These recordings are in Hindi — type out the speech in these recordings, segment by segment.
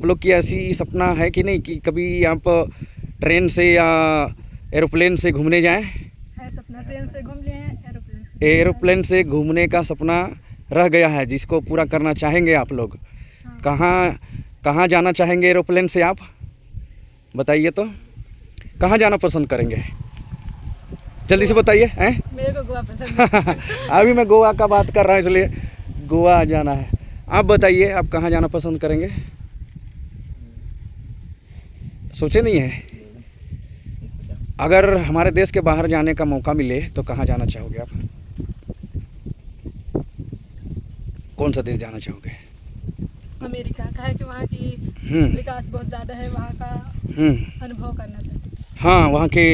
आप लोग की ऐसी सपना है कि नहीं कि कभी आप ट्रेन से या एरोप्लेन से घूमने जाएं? है सपना, ट्रेन से घूम लिए हैं, एरोप्लेन से घूमने का सपना रह गया है जिसको पूरा करना चाहेंगे आप लोग। हाँ। कहाँ जाना चाहेंगे एरोप्लेन से आप बताइए तो, कहाँ जाना पसंद करेंगे? जल्दी से बताइए। हैं? मेरे को गोवा पसंद है। अभी मैं गोवा का बात कर रहा हूँ इसलिए गोवा जाना है। आप बताइए आप कहाँ जाना पसंद करेंगे? सोचे नहीं है? अगर हमारे देश के बाहर जाने का मौका मिले तो कहाँ जाना चाहोगे आप? कौन सा देश जाना चाहोगे? अमेरिका का है कि वहाँ की विकास बहुत ज़्यादा है, वहाँ का अनुभव करना चाहिए। हाँ, वहाँ के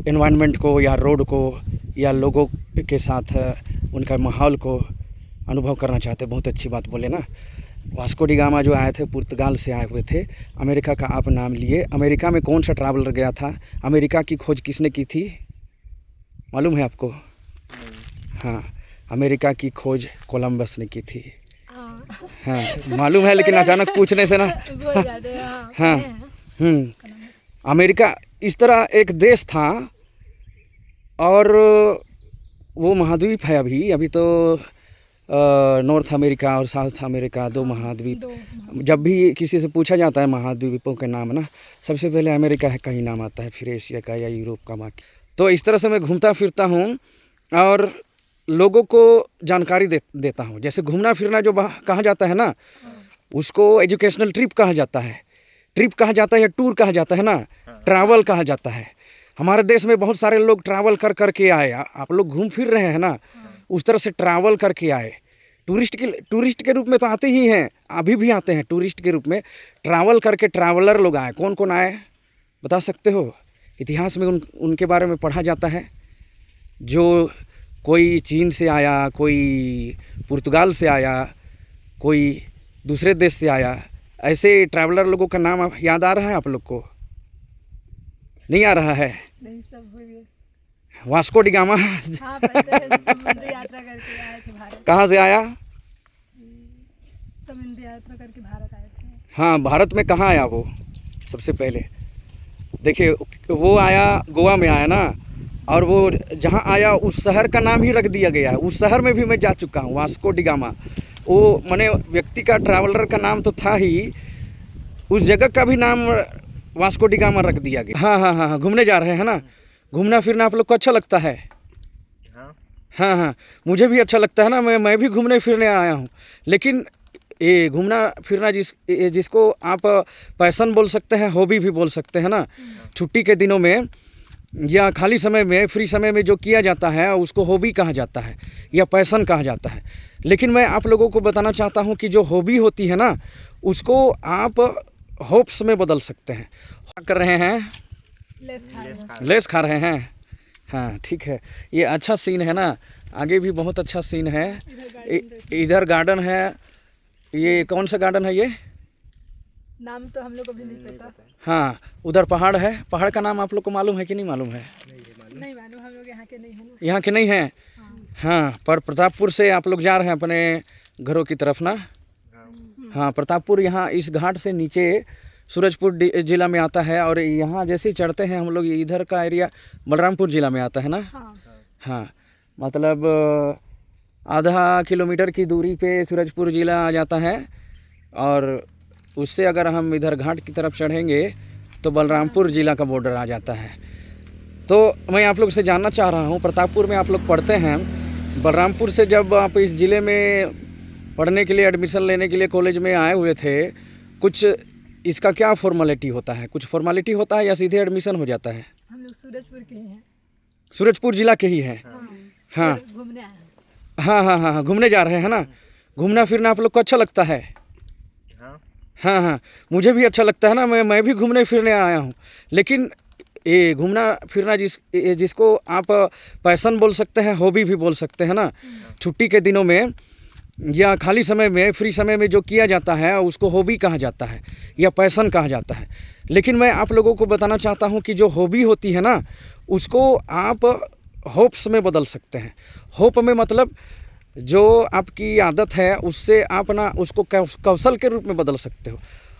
एनवायरनमेंट को या रोड को या लोगों के साथ उनका माहौल को अनुभव करना चाहते। बहुत अच्छी बात बोले ना। वास्को डी गामा जो आए थे पुर्तगाल से आए हुए थे। अमेरिका का आप नाम लिए। अमेरिका में कौन सा ट्रैवलर गया था? अमेरिका की खोज किसने की थी मालूम है आपको? हाँ, अमेरिका की खोज कोलंबस ने की थी। हाँ मालूम है, लेकिन अचानक पूछने से ना हाँ। अमेरिका इस तरह एक देश था और वो महाद्वीप है। अभी तो नॉर्थ अमेरिका और साउथ अमेरिका दो महाद्वीप। जब भी किसी से पूछा जाता है महाद्वीपों के नाम ना, सबसे पहले अमेरिका का ही नाम आता है, फिर एशिया का या यूरोप का बाकी। तो इस तरह से मैं घूमता फिरता हूँ और लोगों को जानकारी देता हूँ। जैसे घूमना फिरना जो कहा जाता है ना, उसको एजुकेशनल ट्रिप कहा जाता है। ट्रिप कहा जाता है या टूर कहा जाता है ना, ट्रैवल कहा जाता है। हमारे देश में बहुत सारे लोग ट्रैवल कर के आए। आप लोग घूम फिर रहे हैं ना, उस तरह से ट्रैवल करके आए। टूरिस्ट के रूप में तो आते ही हैं, अभी भी आते हैं टूरिस्ट के रूप में। ट्रैवल करके ट्रैवलर लोग आए। कौन कौन आए बता सकते हो? इतिहास में उनके बारे में पढ़ा जाता है। जो कोई चीन से आया, कोई पुर्तगाल से आया, कोई दूसरे देश से आया। ऐसे ट्रैवलर लोगों का नाम याद आ रहा है आप लोग को? नहीं आ रहा है? नहीं, सब भूल गए। वास्को डी गामा हाँ, समुद्री यात्रा करके आए थे भारत। कहाँ से आया? समुद्री यात्रा करके भारत आए थे। हाँ, भारत में कहाँ आया वो? सबसे पहले देखिए, वो आया गोवा में आया ना, और वो जहाँ आया उस शहर का नाम ही रख दिया गया है। उस शहर में भी मैं जा चुका हूँ, वास्को डी गामा। वो माने व्यक्ति का, ट्रैवलर का नाम तो था ही, उस जगह का भी नाम वास्को डी गामा रख दिया गया। हाँ हाँ हाँ हाँ, घूमने जा रहे हैं ना। घूमना फिरना आप लोग को अच्छा लगता है? हाँ हाँ, मुझे भी अच्छा लगता है ना। मैं भी घूमने फिरने आया हूँ। लेकिन ये घूमना फिरना जिसको आप पैशन बोल सकते हैं, हॉबी भी बोल सकते हैं ना, छुट्टी के दिनों में या खाली समय में, फ्री समय में जो किया जाता है उसको हॉबी कहा जाता है या पैशन कहा जाता है। लेकिन मैं आप लोगों को बताना चाहता हूँ कि जो हॉबी होती है ना, उसको आप होप्स में बदल सकते हैं। क्या कर रहे हैं? लेस खा रहे हैं। हाँ ठीक है, ये अच्छा सीन है ना। आगे भी बहुत अच्छा सीन है। इधर गार्डन है। ये कौन सा गार्डन है? ये नाम तो हम लोग को भी नहीं पता। हाँ, उधर पहाड़ है। पहाड़ का नाम आप लोग को मालूम है कि नहीं मालूम है? नहीं मालूम, हम लोग यहाँ के नहीं हैं ना। यहाँ के नहीं हैं? हाँ, पर प्रतापपुर से आप लोग जा रहे हैं अपने घरों की तरफ ना। हाँ, प्रतापपुर यहाँ इस घाट से नीचे सूरजपुर जिला में आता है, और यहाँ जैसे ही चढ़ते हैं हम लोग, इधर का एरिया बलरामपुर जिला में आता है ना। हाँ, मतलब आधा किलोमीटर की दूरी पे सूरजपुर जिला आ जाता है, और उससे अगर हम इधर घाट की तरफ चढ़ेंगे तो बलरामपुर जिला का बॉर्डर आ जाता है। तो मैं आप लोग से जानना चाह रहा हूँ, प्रतापपुर में आप लोग पढ़ते हैं, बलरामपुर से जब आप इस ज़िले में पढ़ने के लिए, एडमिशन लेने के लिए कॉलेज में आए हुए थे, कुछ इसका क्या फॉर्मेलिटी होता है? कुछ फॉर्मेलिटी होता है या सीधे एडमिशन हो जाता है? हम लोग सूरजपुर के ही हैं। सूरजपुर जिला के ही हैं। हाँ, घूमने आए हैं। हाँ हाँ हाँ हाँ, घूमने जा रहे हैं ना। घूमना फिरना आप लोग को अच्छा लगता है? हाँ हाँ, मुझे भी अच्छा लगता है ना। मैं भी घूमने फिरने आया हूँ। लेकिन ये घूमना फिरना जिसको आप पैशन बोल सकते हैं, हॉबी भी बोल सकते हैं ना, छुट्टी के दिनों में या खाली समय में, फ्री समय में जो किया जाता है उसको हॉबी कहा जाता है या पैशन कहा जाता है। लेकिन मैं आप लोगों को बताना चाहता हूँ कि जो हॉबी होती है ना, उसको आप होप्स में बदल सकते हैं। होप में मतलब जो आपकी आदत है उससे आप ना उसको कौशल के रूप में बदल सकते हो।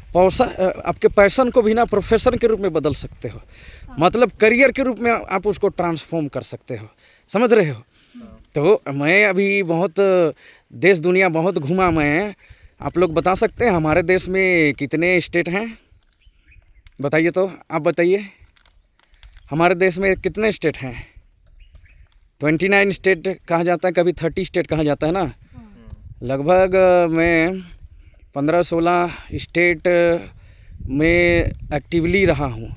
आपके पैशन को भी ना प्रोफेशन के रूप में बदल सकते हो, मतलब करियर के रूप में आप उसको ट्रांसफॉर्म कर सकते हो, समझ रहे हो। तो मैं अभी बहुत देश दुनिया बहुत घूमा मैं। आप लोग बता सकते हैं हमारे देश में कितने स्टेट हैं? बताइए तो, आप बताइए हमारे देश में कितने स्टेट हैं? 29 स्टेट कहा जाता है, कभी 30 स्टेट कहा जाता है ना। लगभग मैं 15-16 स्टेट में एक्टिवली रहा हूँ,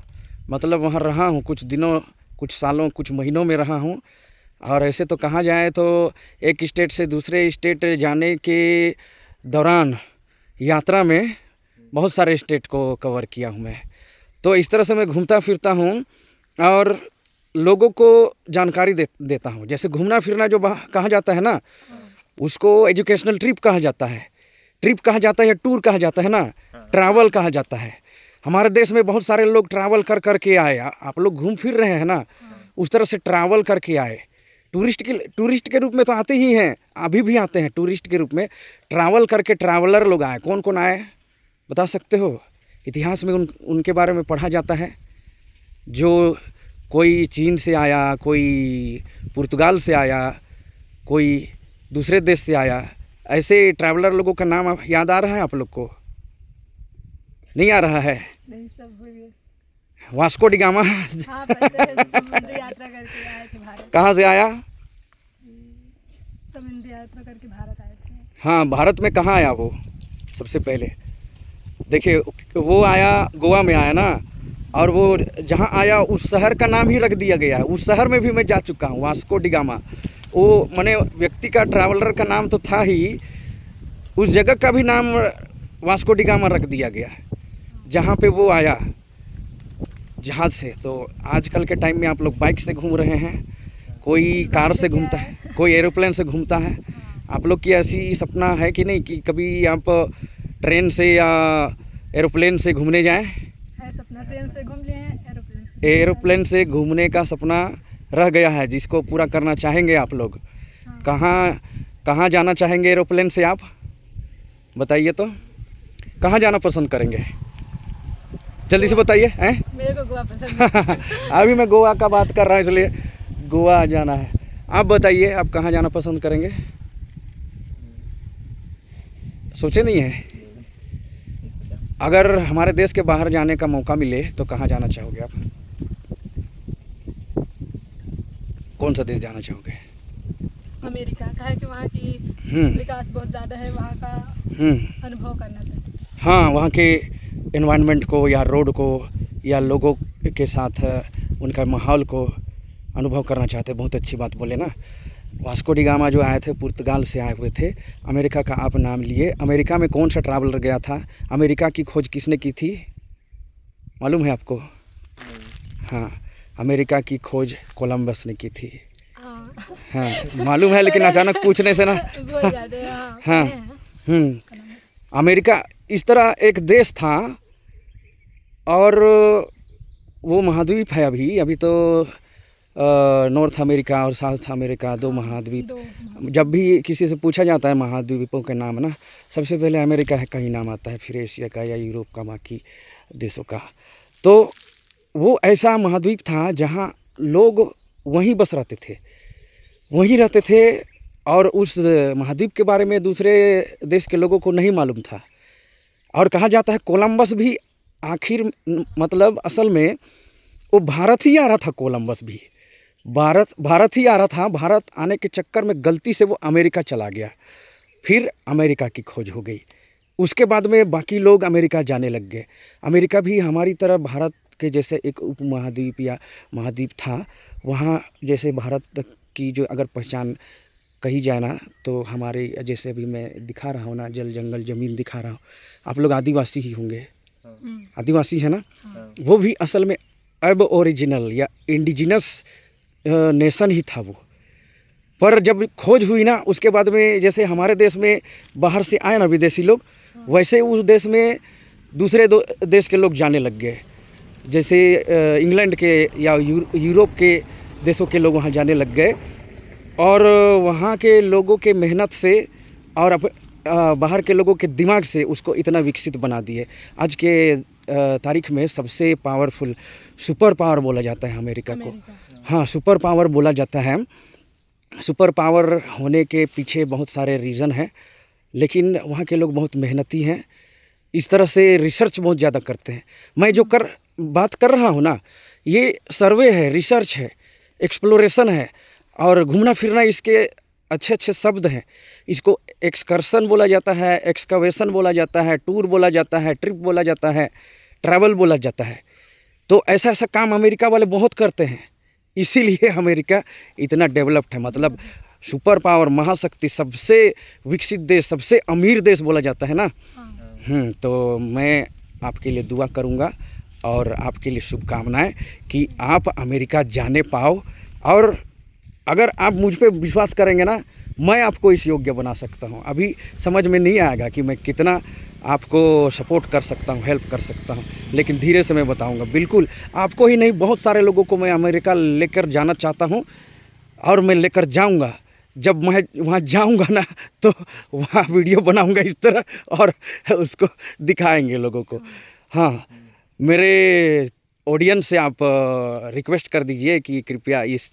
मतलब वहाँ रहा हूँ कुछ दिनों, कुछ सालों, कुछ महीनों में रहा हूँ। और ऐसे तो कहा जाए तो एक स्टेट से दूसरे स्टेट जाने के दौरान यात्रा में बहुत सारे स्टेट को कवर किया हूँ मैं। तो इस तरह से मैं घूमता फिरता हूँ और लोगों को जानकारी देता हूँ। जैसे घूमना फिरना जो कहा जाता है ना, उसको एजुकेशनल ट्रिप कहा जाता है, ट्रिप कहा जाता है या टूर कहा जाता है ना, ट्रैवल कहा जाता है। हमारे देश में बहुत सारे लोग ट्रैवल कर के आए। आप लोग घूम फिर रहे हैं ना, उस तरह से ट्रैवल करके आए। टूरिस्ट के रूप में तो आते ही हैं, अभी भी आते हैं टूरिस्ट के रूप में। ट्रैवल करके ट्रैवलर लोग आए। कौन कौन आए बता सकते हो? इतिहास में उनके बारे में पढ़ा जाता है। जो कोई चीन से आया, कोई पुर्तगाल से आया, कोई दूसरे देश से आया, ऐसे ट्रैवलर लोगों का नाम याद आ रहा है आप लोग को? नहीं आ रहा है? नहीं, सब भूल गए। वास्को डी गामा हाँ, पता है, समुद्री यात्रा करके आए थे भारत। कहाँ से आया? समुद्री यात्रा करके भारत आए थे। हाँ, भारत में कहाँ आया वो? सबसे पहले देखिए, वो आया गोवा में आया ना, और वो जहाँ आया उस शहर का नाम ही रख दिया गया है। उस शहर में भी मैं जा चुका हूँ, वास्को डी गामा। वो माने व्यक्ति का, ट्रैवलर का नाम तो था ही, उस जगह का भी नाम वास्को डी गामा रख दिया गया है जहाँ पे वो आया जहाज़ से। तो आजकल के टाइम में आप लोग बाइक से घूम रहे हैं, कोई कार से घूमता है, कोई एरोप्लेन से घूमता है। आप लोग की ऐसी सपना है कि नहीं कि कभी आप ट्रेन से या एरोप्लेन से घूमने जाएं? है सपना, ट्रेन से घूम लिए हैं, एरोप्लेन से घूमने का सपना रह गया है, जिसको पूरा करना चाहेंगे आप लोग। कहाँ जाना चाहेंगे एरोप्लेन से आप? बताइए तो, कहाँ जाना पसंद करेंगे? जल्दी से बताइए। हैं? मेरे को गोवा पसंद है। अभी मैं गोवा का बात कर रहा हूँ, इसलिए गोवा जाना है। आप बताइए, आप कहाँ जाना पसंद करेंगे? सोचे नहीं है? अगर हमारे देश के बाहर जाने का मौका मिले तो कहाँ जाना चाहोगे आप? कौन सा देश जाना चाहोगे? अमेरिका, काहे कि वहाँ की विकास बहुत ज़्यादा है, वहाँ का अनुभव करना चाहिए। हाँ, वहाँ के एनवायरनमेंट को या रोड को या लोगों के साथ उनका माहौल को अनुभव करना चाहते। बहुत अच्छी बात बोले ना। वास्को डी गामा जो आए थे, पुर्तगाल से आए हुए थे। अमेरिका का आप नाम लिए। अमेरिका में कौन सा ट्रैवलर गया था? अमेरिका की खोज किसने की थी, मालूम है आपको? हाँ, अमेरिका की खोज कोलंबस ने की थी। हाँ, मालूम है, लेकिन अचानक पूछने से ना भूल जाते हैं। हाँ, अमेरिका इस तरह एक देश था, और वो महाद्वीप है। अभी तो नॉर्थ अमेरिका और साउथ अमेरिका, दो महाद्वीप। जब भी किसी से पूछा जाता है महाद्वीपों के नाम ना, सबसे पहले अमेरिका का ही नाम आता है, फिर एशिया का या यूरोप का, बाकी देशों का। तो वो ऐसा महाद्वीप था जहाँ लोग वहीं बस रहते थे, वहीं रहते थे, और उस महाद्वीप के बारे में दूसरे देश के लोगों को नहीं मालूम था। और कहा जाता है कोलंबस भी आखिर, मतलब असल में वो भारत ही आ रहा था। कोलंबस भी भारत ही आ रहा था। भारत आने के चक्कर में गलती से वो अमेरिका चला गया, फिर अमेरिका की खोज हो गई। उसके बाद में बाकी लोग अमेरिका जाने लग गए। अमेरिका भी हमारी तरह भारत के जैसे एक उपमहाद्वीप या महाद्वीप था। वहाँ जैसे भारत की जो अगर पहचान कही जाए ना, तो हमारे जैसे अभी मैं दिखा रहा हूँ ना, जल जंगल ज़मीन दिखा रहा हूँ, आप लोग आदिवासी ही होंगे, आदिवासी है ना। वो भी असल में अब ओरिजिनल या इंडिजिनस नेशन ही था वो। पर जब खोज हुई ना, उसके बाद में जैसे हमारे देश में बाहर से आए ना विदेशी लोग, वैसे उस देश में दूसरे देश के लोग जाने लग गए। जैसे इंग्लैंड के या यूरोप के देशों के लोग वहाँ जाने लग गए, और वहाँ के लोगों के मेहनत से और बाहर के लोगों के दिमाग से उसको इतना विकसित बना दिए। आज के तारीख में सबसे पावरफुल सुपर पावर बोला जाता है अमेरिका को। हाँ, सुपर पावर बोला जाता है। सुपर पावर होने के पीछे बहुत सारे रीज़न हैं, लेकिन वहाँ के लोग बहुत मेहनती हैं। इस तरह से रिसर्च बहुत ज़्यादा करते हैं। मैं जो बात कर रहा हूँ ना, ये सर्वे है, रिसर्च है, एक्सप्लोरेशन है, और घूमना फिरना इसके अच्छे अच्छे शब्द हैं। इसको एक्सकर्सन बोला जाता है, एक्सकवेशन बोला जाता है, टूर बोला जाता है, ट्रिप बोला जाता है, ट्रैवल बोला जाता है। तो ऐसा ऐसा काम अमेरिका वाले बहुत करते हैं, इसीलिए अमेरिका इतना डेवलप्ड है। मतलब सुपर पावर, महाशक्ति, सबसे विकसित देश, सबसे अमीर देश बोला जाता है ना। तो मैं आपके लिए दुआ करूँगा और आपके लिए शुभकामनाएं कि आप अमेरिका जाने पाओ। और अगर आप मुझ पे विश्वास करेंगे ना, मैं आपको इस योग्य बना सकता हूँ। अभी समझ में नहीं आएगा कि मैं कितना आपको सपोर्ट कर सकता हूँ, हेल्प कर सकता हूँ, लेकिन धीरे से मैं बताऊँगा। बिल्कुल आपको ही नहीं, बहुत सारे लोगों को मैं अमेरिका लेकर जाना चाहता हूँ, और मैं लेकर जाऊँगा। जब मैं वहाँ जाऊँगा ना, तो वहाँ वीडियो बनाऊँगा इस तरह, और उसको दिखाएंगे लोगों को। हाँ, मेरे ऑडियंस से आप रिक्वेस्ट कर दीजिए कि कृपया इस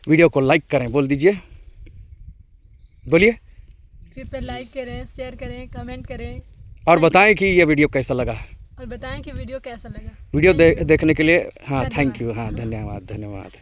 वीडियो को लाइक करें। बोल दीजिए, बोलिए। कृपया लाइक करें, शेयर करें, कमेंट करें, और बताएं कि ये वीडियो कैसा लगा। और बताएं कि वीडियो कैसा लगा। वीडियो देखने के लिए हाँ, थैंक यू। हाँ, धन्यवाद।